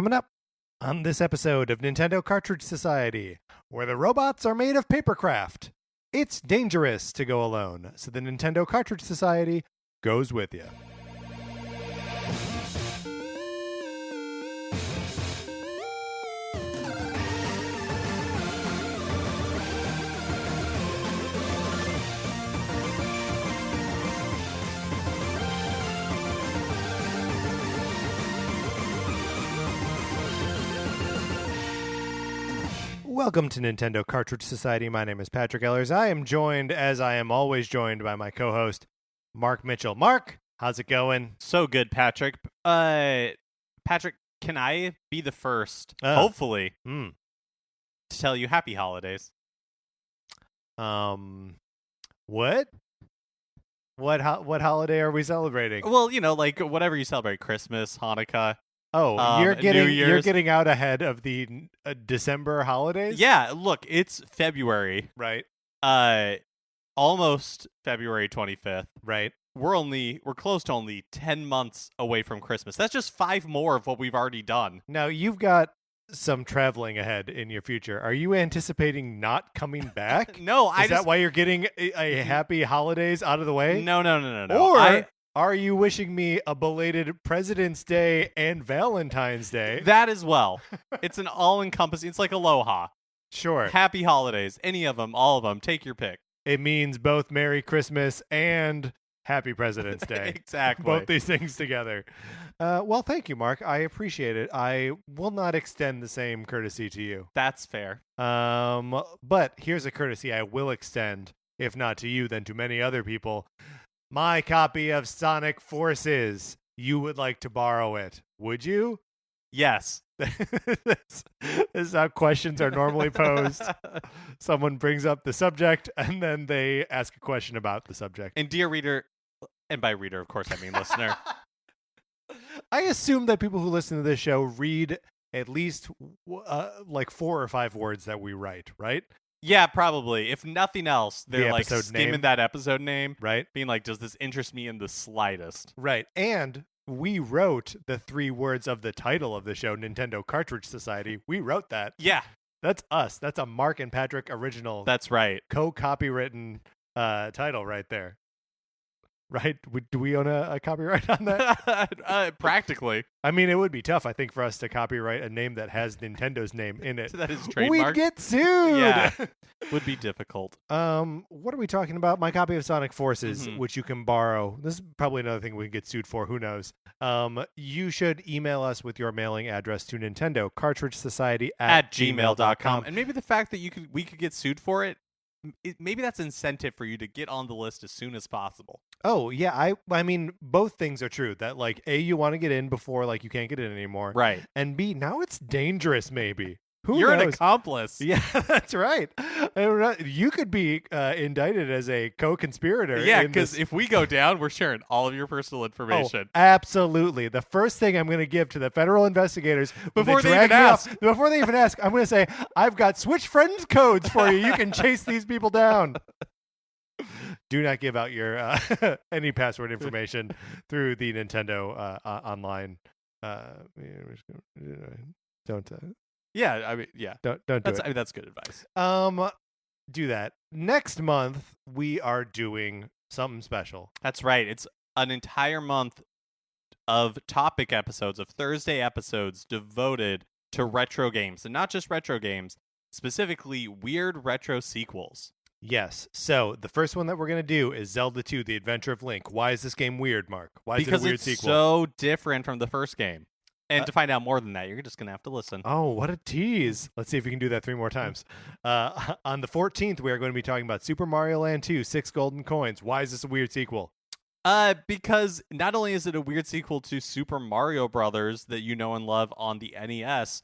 Coming up on this episode of Nintendo Cartridge Society, where the robots are made of papercraft. It's dangerous to go alone, so the Nintendo Cartridge Society goes with you. Welcome to Nintendo Cartridge Society. My name is Patrick Ellers. I am joined, as I am always joined, by my co-host, Mark Mitchell. Mark, how's it going? So good, Patrick. Patrick, can I be the first, hopefully, to tell you happy holidays? What? What holiday are we celebrating? Well, you know, like whatever you celebrate, Christmas, Hanukkah. Oh, you're New Year's. you're getting out ahead of the December holidays? Yeah, look, it's February. Right. Almost February 25th. Right. We're close to only 10 months away from Christmas. That's just 5 more of what we've already done. Now, you've got some traveling ahead in your future. Are you anticipating not coming back? No, Is that why you're getting a happy holidays out of the way? No. Or are you wishing me a belated President's Day and Valentine's Day? That as well. It's an all-encompassing. It's like Aloha. Sure. Happy holidays. Any of them, all of them. Take your pick. It means both Merry Christmas and Happy President's Day. Exactly. Both these things together. Well, thank you, Mark. I appreciate it. I will not extend the same courtesy to you. That's fair. But here's a courtesy I will extend, if not to you, then to many other people. My copy of Sonic Forces. You would like to borrow it, would you? Yes. This is how questions are normally posed. Someone brings up the subject, and then they ask a question about the subject. And dear reader, and by reader, of course, I mean listener. I assume that people who listen to this show read at least like 4 or 5 words that we write, right? Yeah, probably. If nothing else, they're like episode skimming name. that episode name, Right? being like, does this interest me in the slightest? Right. And we wrote the 3 words of the title of the show, Nintendo Cartridge Society. We wrote that. Yeah. That's us. That's a Mark and Patrick original. That's right. Co-copywritten title right there. Right? Do we own a copyright on that? Practically. I mean, it would be tough, I think, for us to copyright a name that has Nintendo's name in it. That is trademarked. We'd get sued. Yeah. Would be difficult. What are we talking about? My copy of Sonic Forces, which you can borrow. This is probably another thing we can get sued for. Who knows? You should email us with your mailing address to Nintendo Cartridge Society at gmail.com. And maybe the fact that we could get sued for it, maybe that's incentive for you to get on the list as soon as possible. Oh, yeah. I mean, both things are true. That, like, A, you want to get in before, like, you can't get in anymore. Right. And B, now it's dangerous, maybe. You're knows? an accomplice. Yeah, that's right. You could be indicted as a co-conspirator. Yeah, because if we go down, we're sharing all of your personal information. Oh, absolutely. The first thing I'm going to give to the federal investigators before they even ask, I'm going to say, I've got switch friends codes for you. You can chase these people down. Do not give out your any password information through the Nintendo online. Don't. Yeah, I mean, yeah. Don't do it. I mean, that's good advice. Do that. Next month, we are doing something special. That's right. It's an entire month of topic episodes, of Thursday episodes devoted to retro games. And not just retro games, specifically weird retro sequels. Yes. So the first one that we're going to do is Zelda 2, The Adventure of Link. Why is this game weird, Mark? Why is it a weird sequel? Because it's so different from the first game. And to find out more than that, you're just going to have to listen. Oh, what a tease. Let's see if we can do that 3 more times. On the 14th, we are going to be talking about Super Mario Land 2, 6 Golden Coins. Why is this a weird sequel? Because not only is it a weird sequel to Super Mario Brothers that you know and love on the NES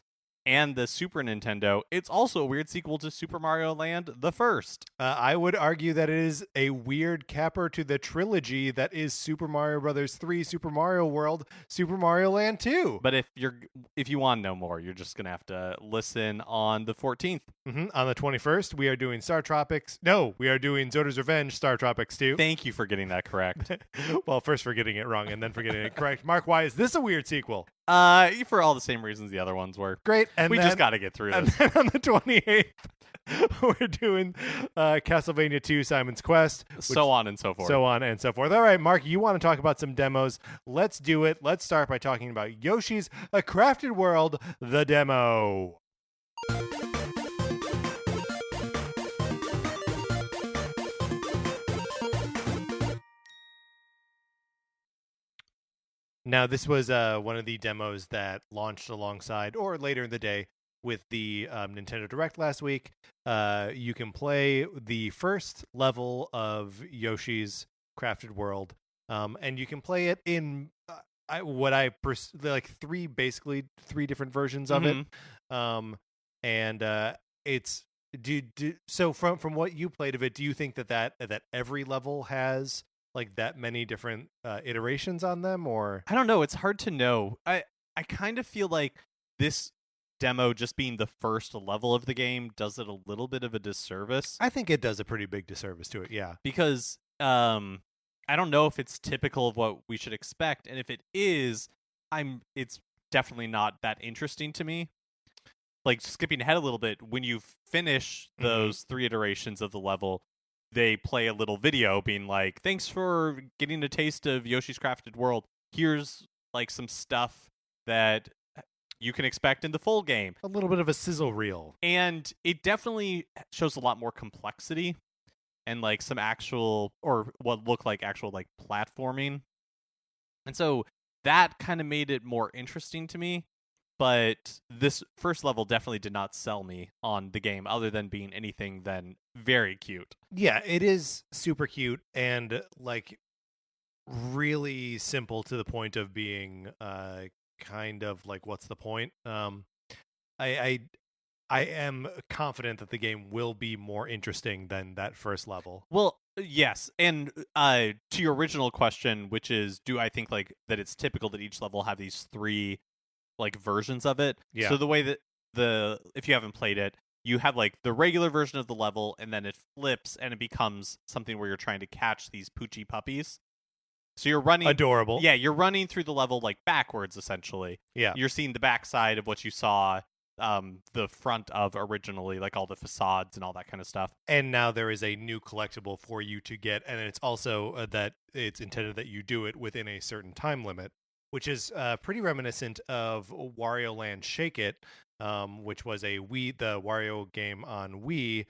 and the Super Nintendo, it's also a weird sequel to Super Mario Land the first. I would argue that it is a weird capper to the trilogy that is Super Mario Brothers 3, Super Mario World, Super Mario Land 2. But if you want to know more, you're just going to have to listen on the 14th. On the 21st, we are doing Star Tropics. No, we are doing Zoda's Revenge, Star Tropics 2. Thank you for getting that correct. Well, first for getting it wrong and then for getting it correct. Mark, why is this a weird sequel? For all the same reasons the other ones were. Great. And we just got to get through and this. then on the 28th, we're doing Castlevania 2, Simon's Quest. So on and so forth. So on and so forth. All right, Mark, you want to talk about some demos. Let's do it. Let's start by talking about Yoshi's A Crafted World, the demo. Now, this was one of the demos that launched alongside, or later in the day, with the Nintendo Direct last week. You can play the first level of Yoshi's Crafted World, and you can play it in three different versions of it. And it's so from what you played of it, do you think that every level has like that many different iterations on them, or I don't know. It's hard to know. I kind of feel like this demo just being the first level of the game does it a little bit of a disservice. I think it does a pretty big disservice to it, yeah. Because I don't know if it's typical of what we should expect, and if it is, it's definitely not that interesting to me. Like, skipping ahead a little bit, when you finish those three iterations of the level, they play a little video being like, thanks for getting a taste of Yoshi's Crafted World. Here's like some stuff that you can expect in the full game. A little bit of a sizzle reel. And it definitely shows a lot more complexity and like some actual, or what look like actual like platforming. And so that kind of made it more interesting to me. But this first level definitely did not sell me on the game, other than being anything than very cute. Yeah, it is super cute and like really simple to the point of being kind of like, what's the point? I am confident that the game will be more interesting than that first level. Well, yes, and to your original question, which is, do I think like that it's typical that each level have these three like versions of it? Yeah. So the way that if you haven't played it, you have like the regular version of the level, and then it flips and it becomes something where you're trying to catch these Poochie puppies. So you're running adorable. Yeah, you're running through the level like backwards essentially. Yeah. You're seeing the backside of what you saw the front of originally, like all the facades and all that kind of stuff. And now there is a new collectible for you to get, and it's also that it's intended that you do it within a certain time limit, which is pretty reminiscent of Wario Land Shake It, which was the Wario game on Wii,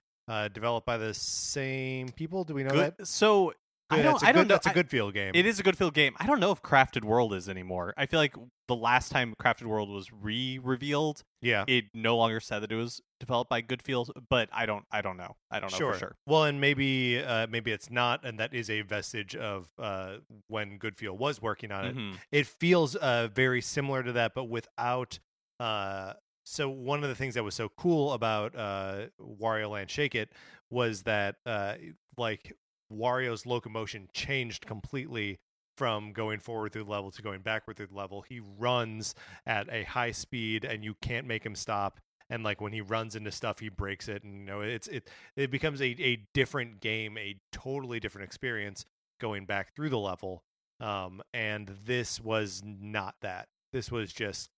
developed by the same people. Do we know that? So I don't know. That's a good feel game. It is a good feel game. I don't know if Crafted World is anymore. I feel like the last time Crafted World was revealed, it no longer said that it was developed by Good Feel, but I don't know. I don't know for sure. Well, and maybe it's not, and that is a vestige of when Good Feel was working on it. It feels very similar to that, but without. So one of the things that was so cool about Wario Land Shake It was that like Wario's locomotion changed completely from going forward through the level to going backward through the level. He runs at a high speed, and you can't make him stop. And like when he runs into stuff, he breaks it, and it becomes a different game, a totally different experience going back through the level. And this was not that. This was just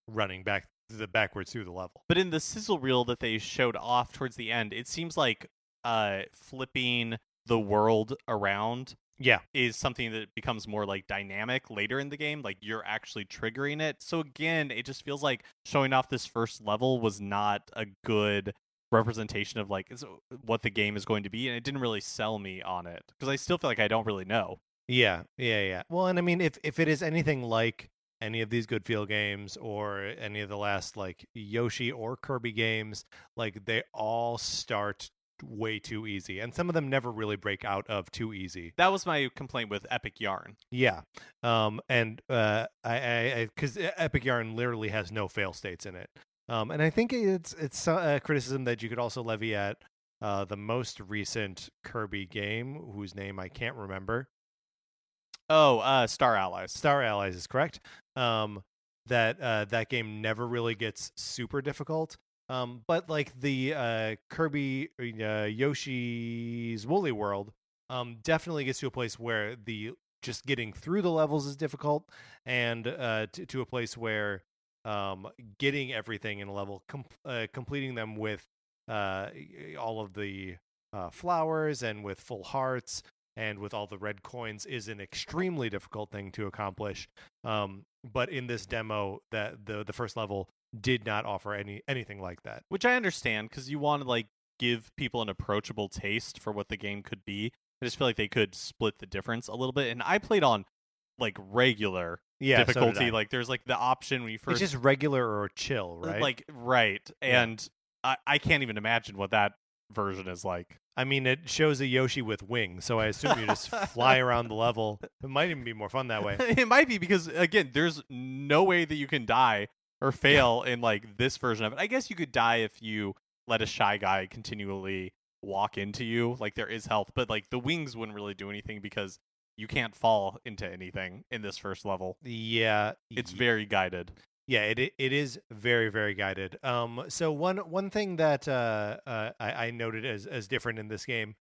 running backwards through the level. But in the sizzle reel that they showed off towards the end, it seems like flipping the world around is something that becomes more like dynamic later in the game, like you're actually triggering it. So again, it just feels like showing off this first level was not a good representation of like what the game is going to be, and it didn't really sell me on it because I still feel like I don't really know. Yeah. Well, and I mean, if it is anything like any of these Good Feel games or any of the last like Yoshi or Kirby games, like they all start way too easy, and some of them never really break out of too easy. That was my complaint with Epic Yarn. Yeah. And I because Epic Yarn literally has no fail states in it. And I think it's a criticism that you could also levy at the most recent Kirby game, whose name I can't remember. Star Allies. Star Allies is correct. That game never really gets super difficult. But like the Kirby Yoshi's Woolly World, definitely gets to a place where the just getting through the levels is difficult, and to a place where getting everything in a level, completing them with all of the flowers and with full hearts and with all the red coins is an extremely difficult thing to accomplish. But in this demo, that the first level did not offer anything like that. Which I understand, because you want to like give people an approachable taste for what the game could be. I just feel like they could split the difference a little bit. And I played on like regular difficulty. So did I. Like there's like the option when you first It's just regular or chill, right? like right. Yeah. And I can't even imagine what that version is like. I mean, it shows a Yoshi with wings, so I assume you just fly around the level. It might even be more fun that way. It might be, because again, there's no way that you can die or fail in like this version of it. I guess you could die if you let a shy guy continually walk into you. Like there is health, but like the wings wouldn't really do anything because you can't fall into anything in this first level. Yeah, It's very guided. Yeah, it is very, very guided. So one thing that I noted as different in this game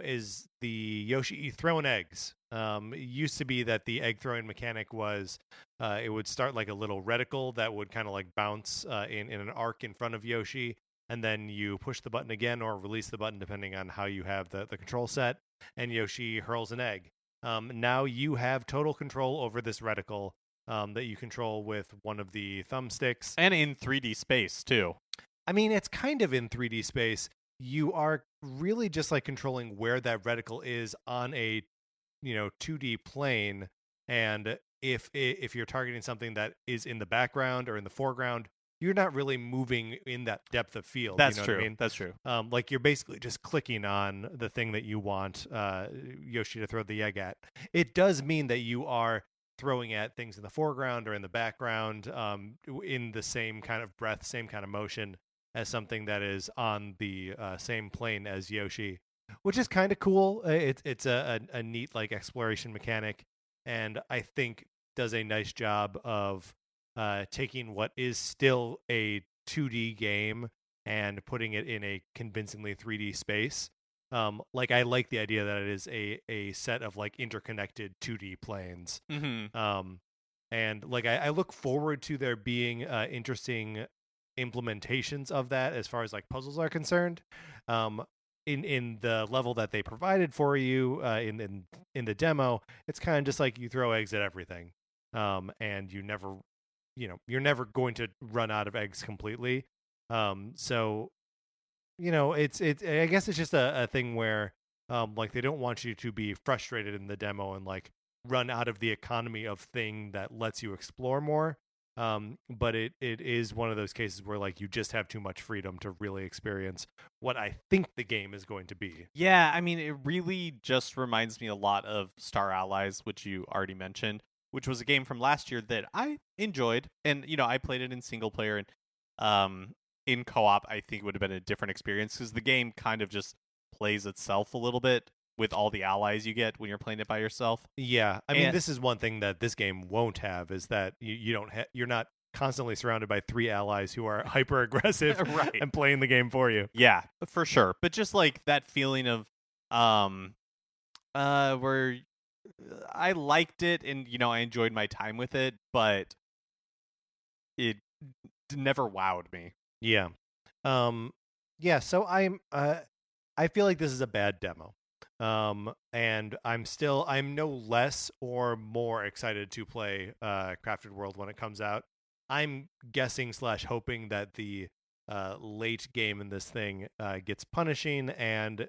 is the Yoshi throwing eggs. It used to be that the egg throwing mechanic was it would start like a little reticle that would kind of like bounce in an arc in front of Yoshi, and then you push the button again or release the button depending on how you have the control set, and Yoshi hurls an egg. Now you have total control over this reticle. That you control with one of the thumbsticks. And in 3D space, too. I mean, it's kind of in 3D space. You are really just like controlling where that reticle is on a 2D plane, and if you're targeting something that is in the background or in the foreground, you're not really moving in that depth of field. That's you know true. What I mean? That's true. Like you're basically just clicking on the thing that you want Yoshi to throw the egg at. It does mean that you are throwing at things in the foreground or in the background in the same kind of breath, same kind of motion as something that is on the same plane as Yoshi, which is kind of cool. It's a neat like exploration mechanic, and I think does a nice job of taking what is still a 2D game and putting it in a convincingly 3D space. Like I like the idea that it is a set of like interconnected 2D planes. Mm-hmm. And like I look forward to there being interesting implementations of that as far as like puzzles are concerned. In the level that they provided for you in the demo, it's kind of just like you throw eggs at everything, and you never, you're never going to run out of eggs completely. So it's I guess it's just a thing where like they don't want you to be frustrated in the demo and like run out of the economy of thing that lets you explore more. But it is one of those cases where like you just have too much freedom to really experience what I think the game is going to be. Yeah, I mean, it really just reminds me a lot of Star Allies, which you already mentioned, which was a game from last year that I enjoyed. And, I played it in single player, and in co-op, I think it would have been a different experience because the game kind of just plays itself a little bit with all the allies you get when you're playing it by yourself. Yeah, I mean, this is one thing that this game won't have is that you're not constantly surrounded by 3 allies who are hyper aggressive right. and playing the game for you. Yeah, for sure. But just like that feeling of where I liked it and I enjoyed my time with it, but it never wowed me. Yeah. Yeah, so I feel like this is a bad demo. And I'm no less or more excited to play Crafted World when it comes out. I'm guessing / hoping that the late game in this thing gets punishing and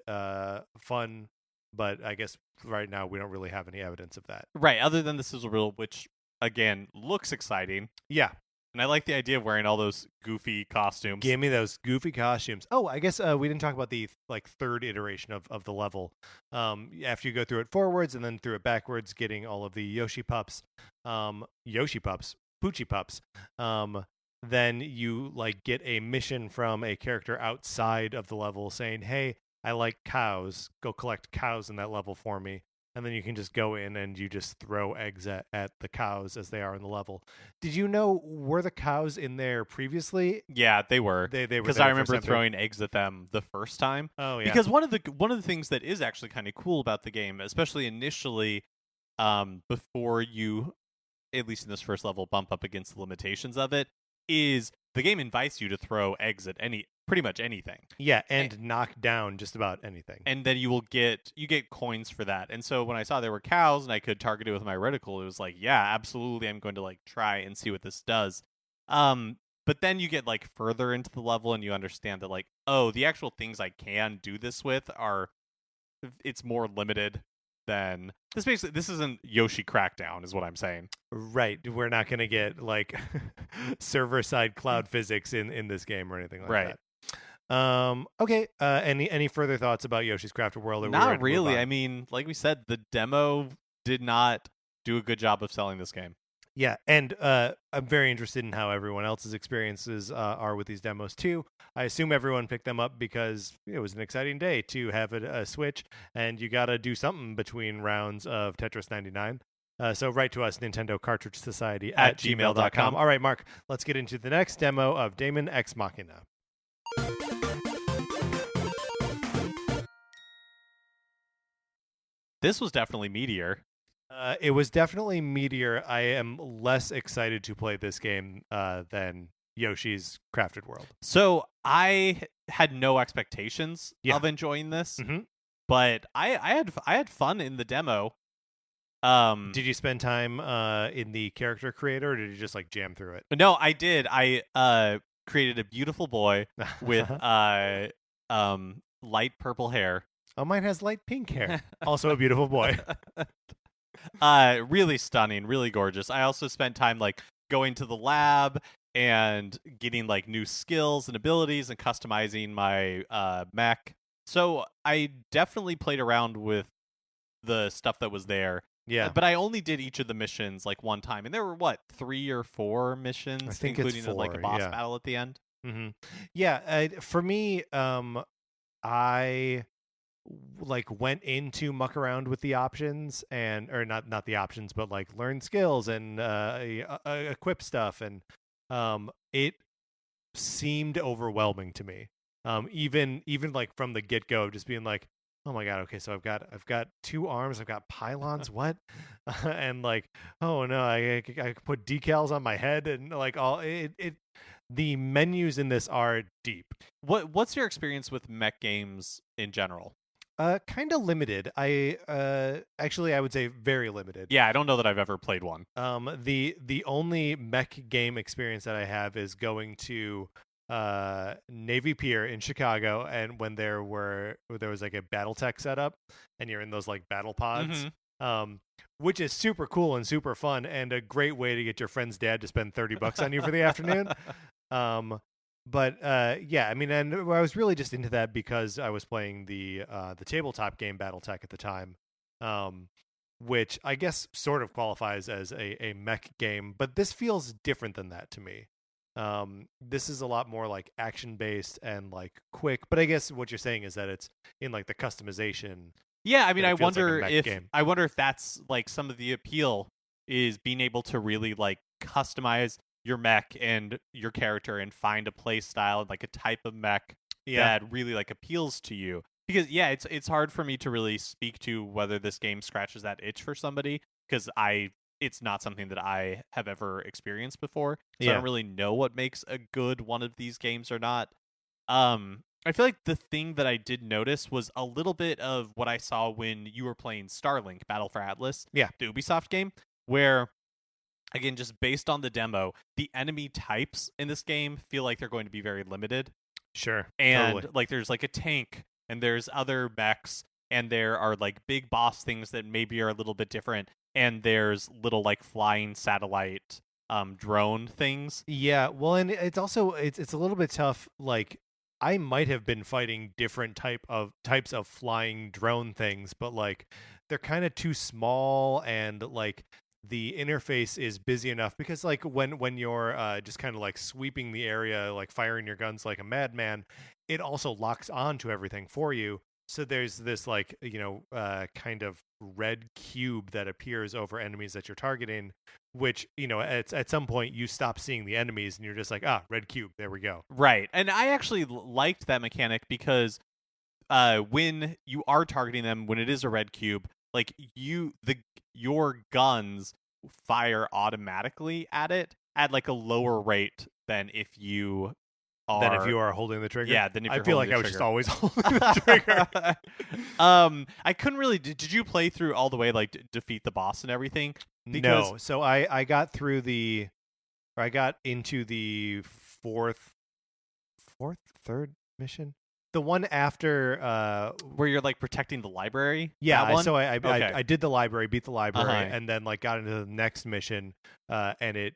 fun, but I guess right now we don't really have any evidence of that. Right, other than the sizzle reel, which again looks exciting. Yeah. And I like the idea of wearing all those goofy costumes. Give me those goofy costumes. Oh, I guess we didn't talk about the like third iteration of the level. After you go through it forwards and then through it backwards, getting all of the Yoshi pups, Poochie pups. Then you like get a mission from a character outside of the level saying, "Hey, I like cows. Go collect cows in that level for me." and then you can just go in and you just throw eggs at the cows as they are in the level. Did you know, were the cows in there previously? Yeah, they were. They were Because there I the first remember time throwing eggs at them the first time. Oh yeah. Because one of the things that is actually kind of cool about the game, especially initially, before you, at least in this first level, bump up against the limitations of it, is the game invites you to throw eggs at pretty much anything. Yeah, and knock down just about anything. And then you get coins for that. And so when I saw there were cows and I could target it with my reticle, it was like, yeah, absolutely, I'm going to like try and see what this does. But then you get like further into the level and you understand that like, oh, the actual things I can do this with it's more limited than this. Basically, this isn't Yoshi Crackdown, is what I'm saying. Right, we're not going to get like server-side cloud physics in this game or anything like that. Okay. Any further thoughts about Yoshi's Crafted World? Not really. I mean, like we said, the demo did not do a good job of selling this game. Yeah, and I'm very interested in how everyone else's experiences are with these demos too. I assume everyone picked them up because it was an exciting day to have a Switch, and you got to do something between rounds of Tetris 99. So write to us, Nintendo Cartridge Society at gmail.com. All right, Mark, let's get into the next demo of Daemon Ex Machina. This was definitely meatier. It was definitely meatier. I am less excited to play this game than Yoshi's Crafted World. So I had no expectations of enjoying this, but I had fun in the demo. Did you spend time in the character creator, or did you just like jam through it? No, I did. I created a beautiful boy with light purple hair. Oh, mine has light pink hair. Also a beautiful boy. Really stunning, really gorgeous. I also spent time like going to the lab and getting like new skills and abilities and customizing my mech. So I definitely played around with the stuff that was there. Yeah. But I only did each of the missions like one time. And there were 3 or 4 missions, I think including it's 4, like a boss battle at the end. Mm-hmm. Yeah, for me, I like went into muck around with the options or not the options, but like learn skills and equip stuff, and it seemed overwhelming to me. Even like from the get go, just being like, oh my god, okay, so I've got 2 arms, I've got pylons, what? And like, oh no, I put decals on my head, and like all it. The menus in this are deep. What's your experience with mech games in general? Kind of limited. Actually I would say very limited. Yeah, I don't know that I've ever played one. The only mech game experience that I have is going to Navy Pier in Chicago, and when there was like a BattleTech setup, and you're in those like battle pods, which is super cool and super fun, and a great way to get your friend's dad to spend $30 on you for the afternoon. But yeah, I mean, and I was really just into that because I was playing the tabletop game BattleTech at the time, which I guess sort of qualifies as a mech game, but this feels different than that to me. This is a lot more like action based and like quick, but I guess what you're saying is that it's in like the customization. Yeah, I mean, I wonder if that's like some of the appeal is being able to really like customize your mech and your character and find a play style and like a type of mech that really like appeals to you. Because yeah, it's hard for me to really speak to whether this game scratches that itch for somebody, because it's not something that I have ever experienced before. So I don't really know what makes a good one of these games or not. I feel like the thing that I did notice was a little bit of what I saw when you were playing Starlink Battle for Atlas, the Ubisoft game, where, again, just based on the demo, the enemy types in this game feel like they're going to be very limited. Sure. And totally. like there's like a tank, and there's other mechs, and there are like big boss things that maybe are a little bit different, and there's little like flying satellite drone things. Yeah, well, and it's also it's a little bit tough. Like, I might have been fighting different types of flying drone things, but like they're kind of too small, and like the interface is busy enough because like when you're just kind of like sweeping the area, like firing your guns like a madman, it also locks on to everything for you. So there's this like kind of red cube that appears over enemies that you're targeting, which at some point you stop seeing the enemies and you're just like, red cube, there we go. Right. And I actually liked that mechanic because when you are targeting them, when it is a red cube, like your guns fire automatically at it at like a lower rate than if you are holding the trigger. Yeah, then if I you're feel holding like I the was just trigger. always holding the trigger. I couldn't really. Did you play through all the way, like defeat the boss and everything? No. So I got I got into the third mission. The one after where you're like protecting the library. Yeah, that one? so I Okay. I did the library, beat the library, Uh-huh. and then like got into the next mission, and it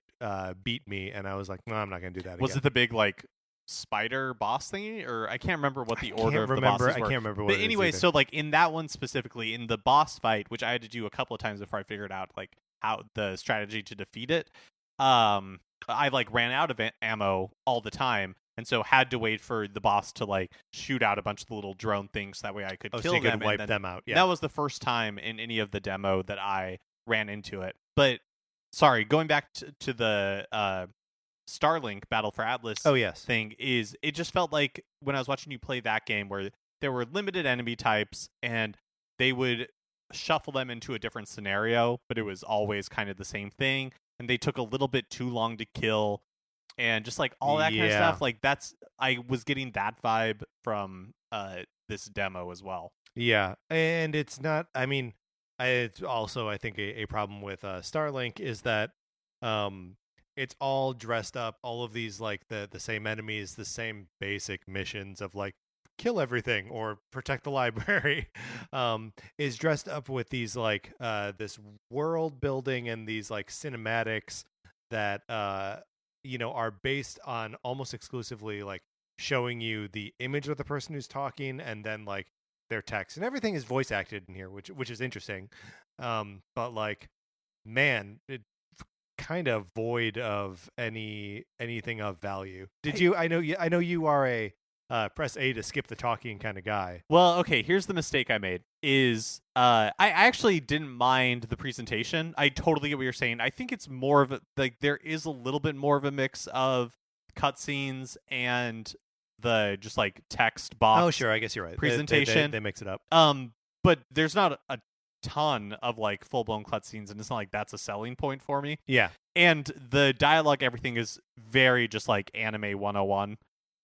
beat me, and I was like, no, I'm not gonna do that Was again. it the big like spider boss thingy, or I can't remember what the order of the remember, bosses I were. can't remember what But it is anyway, either. so like in that one specifically, in the boss fight, which I had to do a couple of times before I figured out like how the strategy to defeat it, I like ran out of ammo all the time, and so had to wait for the boss to like shoot out a bunch of the little drone things. That way I could kill so you them could wipe and then them out. Yeah, that was the first time in any of the demo that I ran into it. But sorry, going back to the Starlink Battle for Atlas oh yes, thing, is it just felt like when I was watching you play that game where there were limited enemy types and they would shuffle them into a different scenario, but it was always kind of the same thing, and they took a little bit too long to kill, and just like all that kind of stuff. Like I was getting that vibe from this demo as well. Yeah, and it's not. I mean, it's also I think a problem with Starlink is that it's all dressed up. All of these like the same enemies, the same basic missions of like kill everything or protect the library, is dressed up with these like this world building and these like cinematics that are based on almost exclusively like showing you the image of the person who's talking and then like their text, and everything is voice acted in here, which is interesting. But like, man, it kind of void of anything of value. Did you? I know you are a press A to skip the talking kind of guy. Well, okay, here's the mistake I made is I actually didn't mind the presentation. I totally get what you're saying. I think it's more of a, like there is a little bit more of a mix of cutscenes and the just like text box. Oh, sure, I guess you're right. Presentation. They mix it up. But there's not a ton of like full-blown cutscenes, and it's not like that's a selling point for me. Yeah. And the dialogue, everything is very just like anime 101.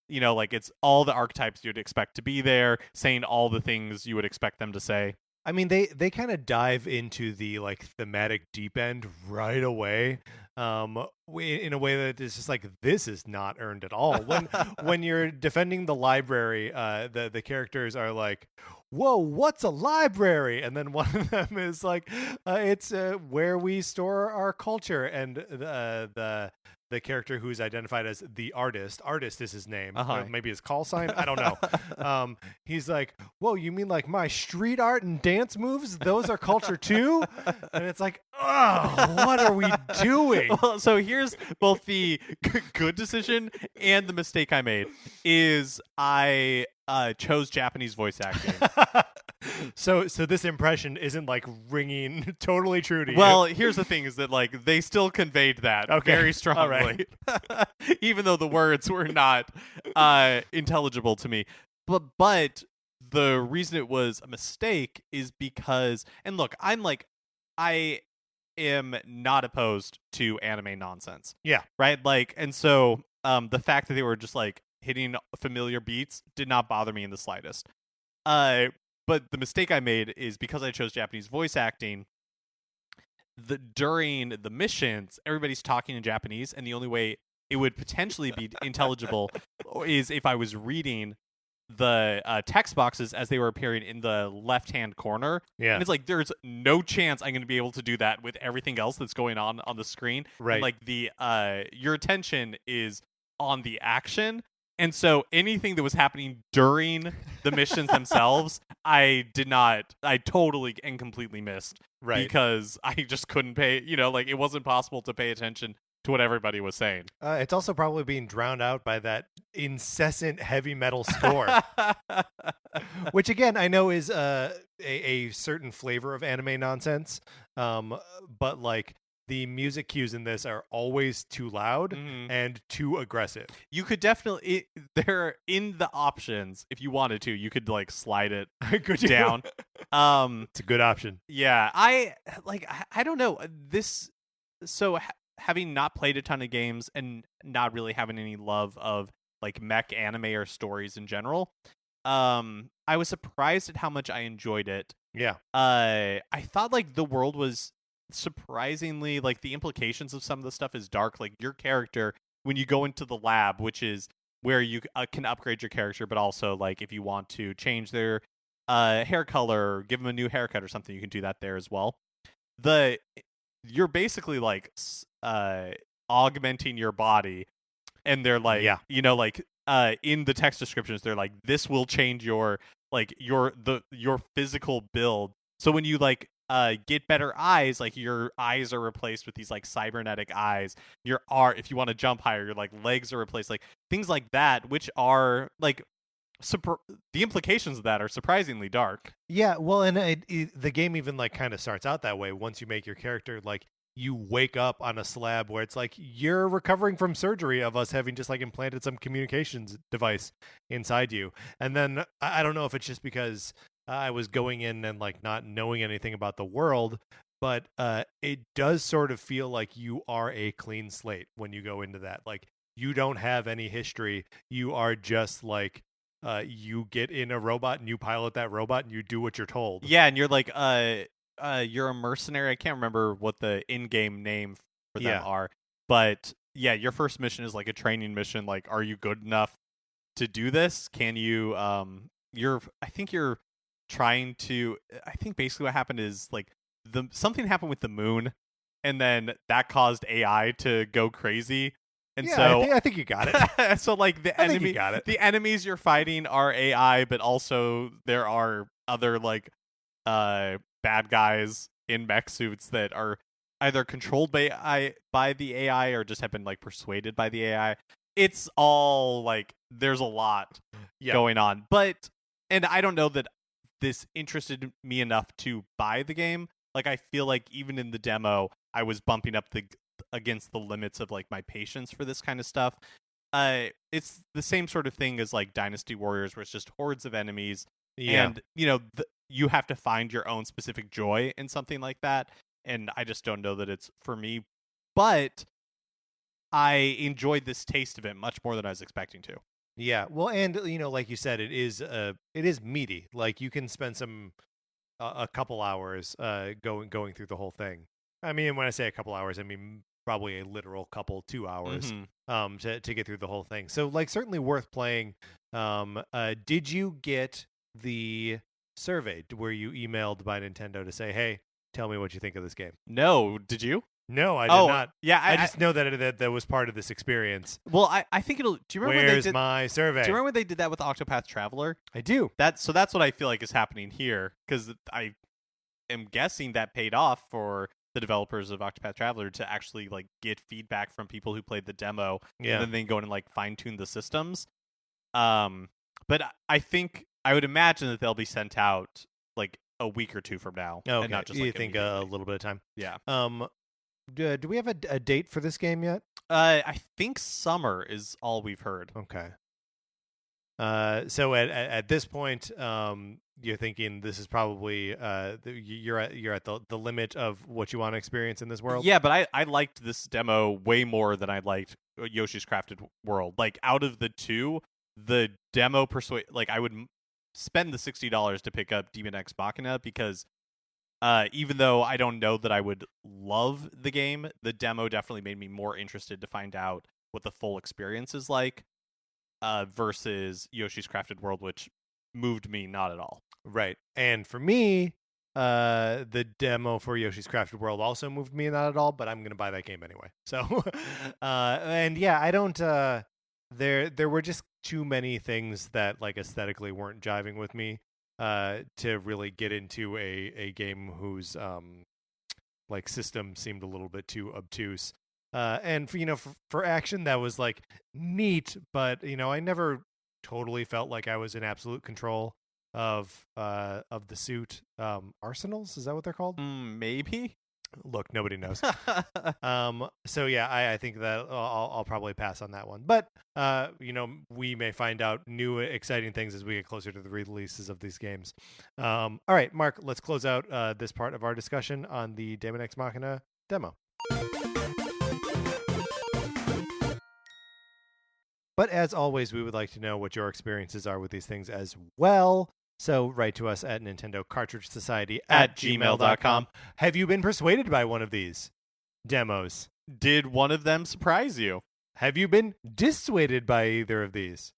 Like it's all the archetypes you'd expect to be there, saying all the things you would expect them to say. I mean, they kind of dive into the like thematic deep end right away, in a way that is just like, this is not earned at all. When you're defending the library, the characters are like, whoa, what's a library? And then one of them is like, it's where we store our culture, and the character who's identified as the artist is his name, or maybe his call sign, I don't know. He's like, whoa, you mean like my street art and dance moves, those are culture too? And it's like, oh, what are we doing? Well, so here's both the good decision and the mistake I made is I chose Japanese voice acting. So this impression isn't like ringing totally true to you. Well, here's the thing is that like they still conveyed that very strongly. Right. Even though the words were not intelligible to me. But the reason it was a mistake is because, and look, I am not opposed to anime nonsense. Yeah. Right? Like, and so the fact that they were just like hitting familiar beats did not bother me in the slightest. But the mistake I made is because I chose Japanese voice acting, during the missions, everybody's talking in Japanese, and the only way it would potentially be intelligible is if I was reading the text boxes as they were appearing in the left-hand corner. Yeah. And it's like, there's no chance I'm going to be able to do that with everything else that's going on the screen. Right. And like your attention is on the action. And so anything that was happening during the missions themselves, I totally and completely missed. Right. Because I just couldn't pay, like it wasn't possible to pay attention to what everybody was saying. It's also probably being drowned out by that incessant heavy metal score. Which again, I know is a certain flavor of anime nonsense. But like the music cues in this are always too loud and too aggressive. You could definitely they're in the options if you wanted to. You could like slide it down. It's a good option. Yeah, I don't know this. So having not played a ton of games and not really having any love of like mech anime or stories in general, I was surprised at how much I enjoyed it. Yeah. I thought like the world was surprisingly like the implications of some of the stuff is dark. Like your character, when you go into the lab, which is where you can upgrade your character, but also like if you want to change their hair color, give them a new haircut or something, you can do that there as well. You're basically like augmenting your body, and they're like, you know, like in the text descriptions, they're like, this will change your like your physical build. So when you like get better eyes, like your eyes are replaced with these like cybernetic eyes. If you want to jump higher, your like legs are replaced, like things like that, which are like the implications of that are surprisingly dark. Yeah, well, and the game even like kind of starts out that way. Once you make your character, like you wake up on a slab where it's like you're recovering from surgery of us having just like implanted some communications device inside you. And then I don't know if it's just because I was going in and like not knowing anything about the world, but it does sort of feel like you are a clean slate when you go into that. Like you don't have any history. You are just like you get in a robot and you pilot that robot and you do what you're told. Yeah, and you're like you're a mercenary. I can't remember what the in-game name for them are, but yeah, your first mission is like a training mission. Like, are you good enough to do this? Can you? I think you're trying to. I think basically what happened is like something happened with the moon, and then that caused AI to go crazy. And so I think you got it. So like the enemies you're fighting are AI, but also there are other like bad guys in mech suits that are either controlled by the AI or just have been like persuaded by the AI. It's all like there's a lot going on. And I don't know that this interested me enough to buy the game. Like I feel like even in the demo I was bumping up against the limits of like my patience for this kind of stuff. It's the same sort of thing as like Dynasty Warriors, where it's just hordes of enemies, and you know you have to find your own specific joy in something like that. And I just don't know that it's for me, but I enjoyed this taste of it much more than I was expecting to. Yeah, well, and you know, like you said, it is meaty. Like you can spend a couple hours going through the whole thing. I mean, when I say a couple hours, I mean probably a literal 2 hours to get through the whole thing. So like certainly worth playing. Did you get the survey where you emailed by Nintendo to say, hey, tell me what you think of this game? No, did you? No, I did not. Yeah, I just know that was part of this experience. Well, I think it'll. Do you remember Where's my survey? Do you remember when they did that with Octopath Traveler? I do. That's what I feel like is happening here, because I am guessing that paid off for the developers of Octopath Traveler to actually like get feedback from people who played the demo, and then they go in and like fine tune the systems. But I think I would imagine that they'll be sent out like a week or two from now. Okay, and not just you like think a little bit of time? Yeah. Do we have a date for this game yet? I think summer is all we've heard. Okay. So at this point, you're thinking this is probably you're at the limit of what you want to experience in this world. Yeah, but I liked this demo way more than I liked Yoshi's Crafted World. Like out of the two, the demo like I would spend the $60 to pick up Daemon X Machina, because even though I don't know that I would love the game, the demo definitely made me more interested to find out what the full experience is like, versus Yoshi's Crafted World, which moved me not at all. Right. And for me, the demo for Yoshi's Crafted World also moved me not at all, but I'm going to buy that game anyway. So, and yeah, I don't, there were just too many things that like aesthetically weren't jiving with me to really get into a game whose like system seemed a little bit too obtuse. And for action that was like neat, but I never totally felt like I was in absolute control. of the suit arsenals. Is that what they're called? Maybe. Look, nobody knows. So yeah, I think that I'll probably pass on that one. But we may find out new exciting things as we get closer to the releases of these games. All right, Mark, let's close out this part of our discussion on the Daemon X Machina demo. But as always, we would like to know what your experiences are with these things as well. So write to us at Nintendo Cartridge Society at gmail.com. Have you been persuaded by one of these demos? Did one of them surprise you? Have you been dissuaded by either of these?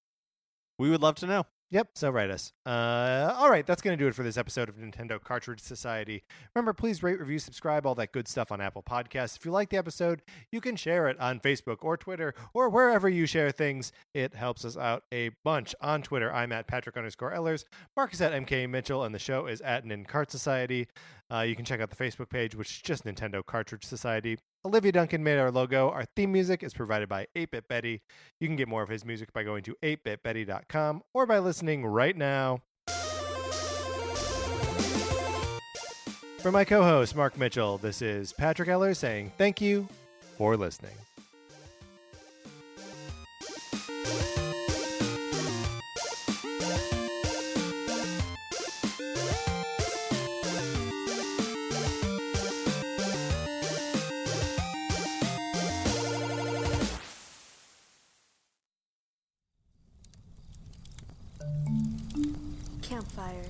We would love to know. Yep, so write us. All right, that's going to do it for this episode of Nintendo Cartridge Society. Remember, please rate, review, subscribe, all that good stuff on Apple Podcasts. If you like the episode, you can share it on Facebook or Twitter or wherever you share things. It helps us out a bunch. On Twitter, I'm at Patrick_Ellers. Mark is at MK Mitchell, and the show is at Nincart Society. You can check out the Facebook page, which is just Nintendo Cartridge Society. Olivia Duncan made our logo. Our theme music is provided by 8-Bit Betty. You can get more of his music by going to 8bitbetty.com or by listening right now. For my co-host, Mark Mitchell, this is Patrick Eller saying thank you for listening. Campfire.